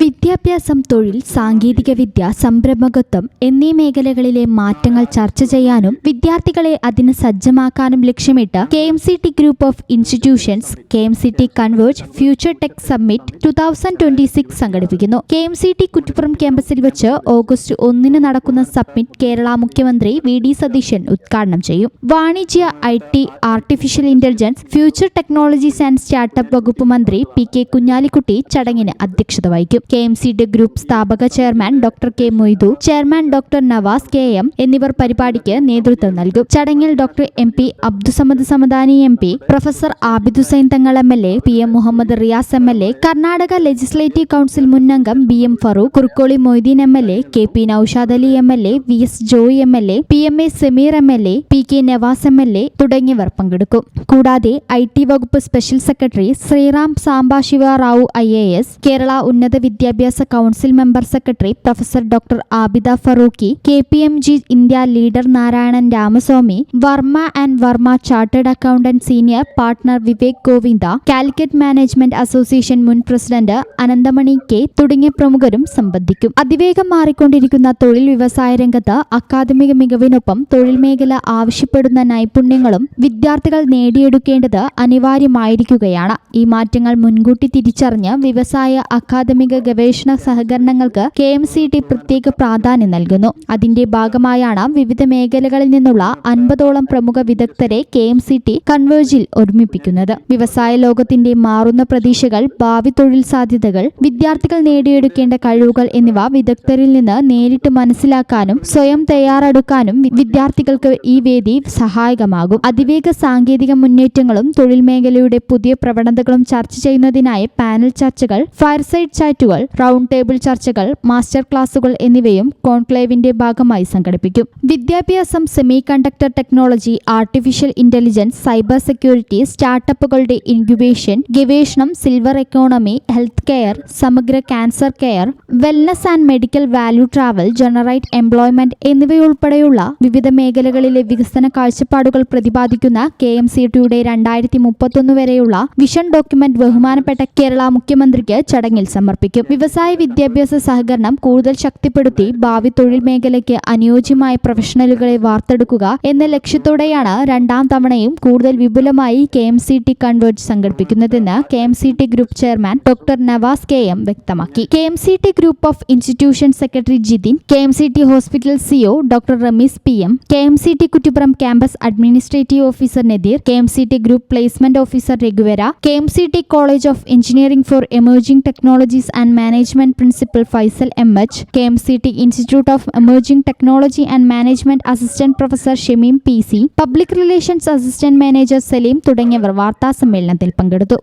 വിദ്യാഭ്യാസം, തൊഴിൽ, സാങ്കേതികവിദ്യ, സംരംഭകത്വം എന്നീ മേഖലകളിലെ മാറ്റങ്ങൾ ചർച്ച ചെയ്യാനും വിദ്യാർത്ഥികളെ അതിന് സജ്ജമാക്കാനും ലക്ഷ്യമിട്ട് KMCT group of institutions KMCT converge future tech summit 2026 സംഘടിപ്പിക്കുന്നു. KMCT കുറ്റിപ്പുറം ക്യാമ്പസിൽ വെച്ച് ഓഗസ്റ്റ് 1 നടക്കുന്ന സമ്മിറ്റ് കേരള മുഖ്യമന്ത്രി VD സതീശൻ ഉദ്ഘാടനം ചെയ്യും. വാണിജ്യ, IT, artificial intelligence, future technologies and startup വകുപ്പ് മന്ത്രി PK കുഞ്ഞാലിക്കുട്ടി ചടങ്ങിന് അധ്യക്ഷത വഹിക്കും. KMCT ഗ്രൂപ്പ് സ്ഥാപക chairman doctor K Moidu, chairman doctor Navas KM എന്നിവർ പരിപാടിക്ക് നേതൃത്വം നൽകും. ചടങ്ങിൽ doctor MP Abdussamad Samadani MP, professor Abid Hussain Thangal MLA, PM Muhammad Riyas MLA, Karnataka legislative council മുന്നംഗം BM ഫറൂഖ്, Kurukkoli Moideen MLA, KP Noushad Ali MLA, VS Joy MLA, PMA Sameer MLA, PK Navas MLA തുടങ്ങിയവർ പങ്കെടുക്കും. കൂടാതെ IT വകുപ്പ് special secretary Sriram Sambasiva Rao IAS, Kerala ഉന്നത വിദ്യാഭ്യാസ council member secretary professor doctor Abida Farooqui, KPMG India leader Narayanan Ramaswamy, Varma and Varma chartered accountant senior partner Vivek Govinda, Calicut management association മുൻ president Anantamani K തുടങ്ങിയ പ്രമുഖരും സംബന്ധിക്കും. അതിവേഗം മാറിക്കൊണ്ടിരിക്കുന്ന തൊഴിൽ വ്യവസായ രംഗത്ത് അക്കാദമിക മികവിനൊപ്പം തൊഴിൽ മേഖല ആവശ്യപ്പെടുന്ന നൈപുണ്യങ്ങളും വിദ്യാർത്ഥികൾ നേടിയെടുക്കേണ്ടത് അനിവാര്യമായിരിക്കുകയാണ്. ഈ മാറ്റങ്ങൾ മുൻകൂട്ടി തിരിച്ചറിഞ്ഞ് വ്യവസായ, അക്കാദമിക, ഗവേഷണ സഹകരണങ്ങൾക്ക് KMCT പ്രത്യേക പ്രാധാന്യം നൽകുന്നു. അതിന്റെ ഭാഗമായാണ് വിവിധ മേഖലകളിൽ നിന്നുള്ള 50ഓളം പ്രമുഖ വിദഗ്ധരെ KMCT കൺവേർജിൽ ഒരുമിപ്പിക്കുന്നത്. വ്യവസായ ലോകത്തിന്റെ മാറുന്ന പ്രതീക്ഷകൾ, ഭാവി തൊഴിൽ സാധ്യതകൾ, വിദ്യാർത്ഥികൾ നേടിയെടുക്കേണ്ട കഴിവുകൾ എന്നിവ വിദഗ്ധരിൽ നിന്ന് നേരിട്ട് മനസ്സിലാക്കാനും സ്വയം തയ്യാറെടുക്കാനും വിദ്യാർത്ഥികൾക്ക് ഈ വേദി സഹായകമാകും. അതിവേഗ സാങ്കേതിക മുന്നേറ്റങ്ങളും തൊഴിൽ മേഖലയുടെ പുതിയ പ്രവണതകളും ചർച്ച ചെയ്യുന്നതിനായി പാനൽ ചർച്ചകൾ, ഫയർസൈഡ് ചാറ്റുകൾ, റൗണ്ട് ടേബിൾ ചർച്ചകൾ, മാസ്റ്റർ ക്ലാസുകൾ എന്നിവയും കോൺക്ലേവിന്റെ ഭാഗമായി സംഘടിപ്പിക്കും. വിദ്യാഭ്യാസം, semiconductor technology, artificial intelligence, cyber security, സ്റ്റാർട്ടപ്പുകളുടെ ഇൻക്യുബേഷൻ, ഗവേഷണം, സിൽവർ എക്കോണമി, ഹെൽത്ത് കെയർ, സമഗ്ര cancer care, wellness and medical value travel, generate employment എന്നിവയുൾപ്പെടെയുള്ള വിവിധ മേഖലകളിലെ വികസന കാഴ്ചപ്പാടുകൾ പ്രതിപാദിക്കുന്ന KMCTയുടെ 2031 വരെയുള്ള വിഷൻ ഡോക്യുമെന്റ് ബഹുമാനപ്പെട്ട കേരള മുഖ്യമന്ത്രിക്ക് ചടങ്ങിൽ സമർപ്പിക്കും. വ്യവസായ വിദ്യാഭ്യാസ സഹകരണം കൂടുതൽ ശക്തിപ്പെടുത്തി ഭാവി തൊഴിൽ മേഖലയ്ക്ക് അനുയോജ്യമായ പ്രൊഫഷണലുകളെ വാർത്തെടുക്കുക എന്ന ലക്ഷ്യത്തോടെയാണ് രണ്ടാം തവണയും കൂടുതൽ വിപുലമായി KMCT കൺവേർജ് സംഘടിപ്പിക്കുന്നതെന്ന് KMCT group chairman doctor Navas KM വ്യക്തമാക്കി. KMCT group of institution secretary Jithin, KMCT hospital CEO doctor Rameez PM, KMCT Kuttippuram campus administrative officer Nadeer, KMCT group placement officer രഘുവര, KMCT college of engineering for emerging technologies and management principal Faisal MH, KMCT institute of emerging technology and management assistant professor Shameem PC, public relations assistant manager Saleem തുടങ്ങിയവർ വാർത്താ സമ്മേളനത്തിൽ പങ്കെടുത്തു.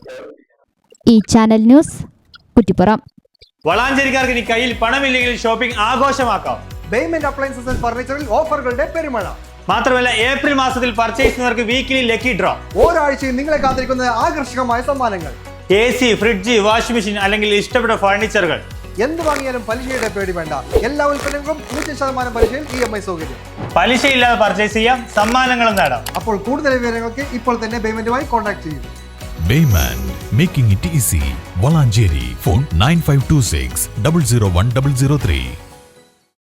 ഈ channel news, Kuttippuram. വളാഞ്ചേരിക്കാർക്ക് ഇനി കയ്യിൽ പണമില്ലെങ്കിൽ shopping ആഘോഷമാക്കാം. ബേയ്മെന്റ് appliances and ഫർണിച്ചറിൽ ഓഫറുകളുടെ പെരുമഴ. മാത്രമല്ല, ഏപ്രിൽ മാസത്തിൽ പർച്ചേസ് ചെയ്യുന്നവർക്ക് വീക്കിലി ലക്കി ഡ്രോ. ഒരാഴ്ചയും നിങ്ങളെ കാത്തിരിക്കുന്ന ആകർഷകമായ സമ്മാനങ്ങൾ. AC, ഫ്രിഡ്ജ്, വാഷിംഗ് മെഷീൻ അല്ലെങ്കിൽ ഇഷ്ടപ്പെട്ട ഫർണിച്ചറുകൾ. എന്ത് വാങ്ങിയാലും പലിശയുടെ പേടി വേണ്ട. എല്ലാ ഉൽപ്പന്നങ്ങളും 0% പലിശയിൽ EMI സൗകര്യം. പലിശയില്ലാതെ പർച്ചേസ് ചെയ്യാം, സമ്മാനങ്ങളും നേടാം. അപ്പോൾ കൂടുതൽ വിവരങ്ങൾക്ക് ഇപ്പോൾ തന്നെ ബേയ്മെന്റുമായി കോൺടാക്ട് ചെയ്യൂ. Bayment, making it easy. Valanjeri, phone 9526 001 003.